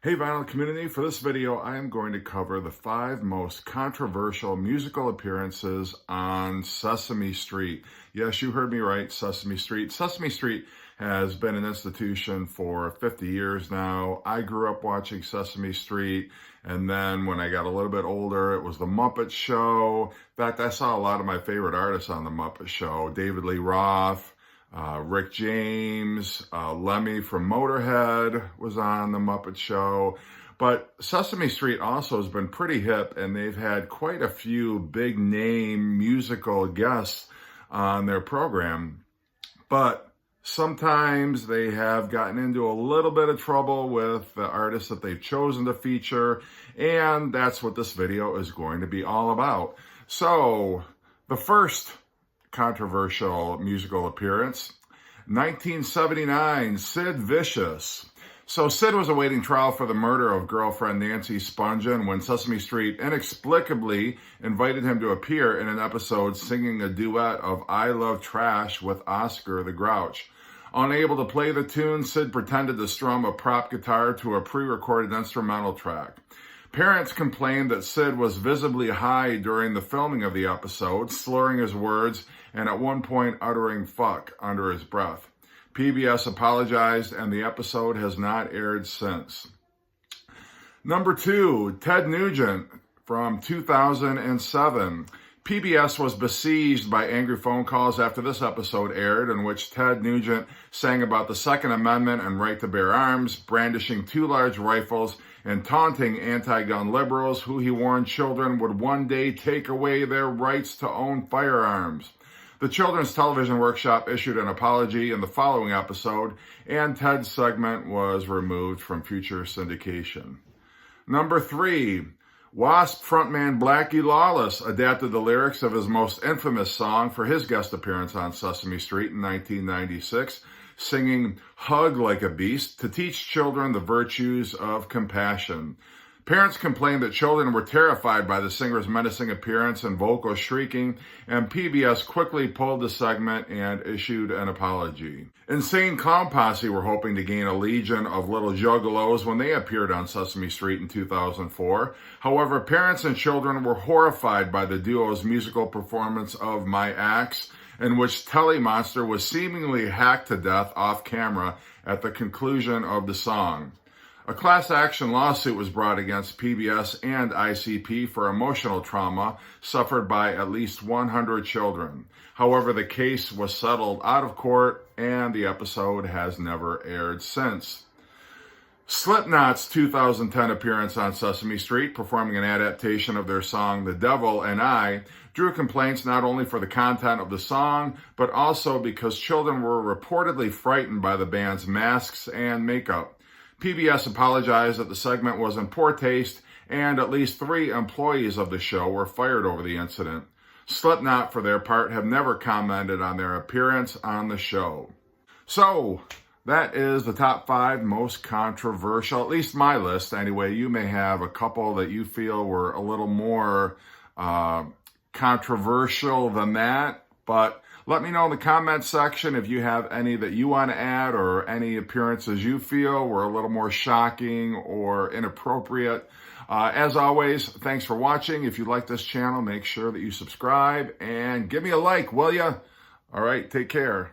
Hey vinyl community, for this video I am going to cover the 5 most controversial musical appearances on Sesame Street. Yes, you heard me right, Sesame Street. Sesame Street has been an institution for 50 years now. I grew up watching Sesame Street, and then when I got a little bit older, it was The Muppet Show. In fact, I saw a lot of my favorite artists on The Muppet Show. David Lee Roth, Rick James, Lemmy from Motorhead was on The Muppet Show. But Sesame Street also has been pretty hip, and they've had quite a few big name musical guests on their program. But sometimes they have gotten into a little bit of trouble with the artists that they've chosen to feature, and that's what this video is going to be all about. So, the first controversial musical appearance, 1979, Sid Vicious. So Sid was awaiting trial for the murder of girlfriend Nancy Spungen when Sesame Street inexplicably invited him to appear in an episode singing a duet of I Love Trash with Oscar the Grouch. Unable to play the tune, Sid pretended to strum a prop guitar to a pre-recorded instrumental track. Parents complained that Sid was visibly high during the filming of the episode, slurring his words and at one point uttering fuck under his breath. PBS apologized and the episode has not aired since. Number 2, Ted Nugent from 2007. PBS was besieged by angry phone calls after this episode aired, in which Ted Nugent sang about the Second Amendment and right to bear arms, brandishing 2 large rifles and taunting anti-gun liberals who he warned children would one day take away their rights to own firearms. The Children's Television Workshop issued an apology in the following episode, and Ted's segment was removed from future syndication. Number 3, Wasp frontman Blackie Lawless adapted the lyrics of his most infamous song for his guest appearance on Sesame Street in 1996, singing Hug Like a Beast to teach children the virtues of compassion. Parents complained that children were terrified by the singer's menacing appearance and vocal shrieking, and PBS quickly pulled the segment and issued an apology. Insane Clown Posse were hoping to gain a legion of little juggalos when they appeared on Sesame Street in 2004. However, parents and children were horrified by the duo's musical performance of My Axe, in which Telly Monster was seemingly hacked to death off camera at the conclusion of the song. A class action lawsuit was brought against PBS and ICP for emotional trauma suffered by at least 100 children. However, the case was settled out of court and the episode has never aired since. Slipknot's 2010 appearance on Sesame Street, performing an adaptation of their song The Devil and I, drew complaints not only for the content of the song, but also because children were reportedly frightened by the band's masks and makeup. PBS apologized that the segment was in poor taste, and at least 3 employees of the show were fired over the incident. Slipknot, for their part, have never commented on their appearance on the show. So, that is the top 5 most controversial, at least my list anyway. You may have a couple that you feel were a little more controversial than that, but let me know in the comments section if you have any that you want to add or any appearances you feel were a little more shocking or inappropriate. As always, thanks for watching. If you like this channel, make sure that you subscribe and give me a like, will ya? All right, take care.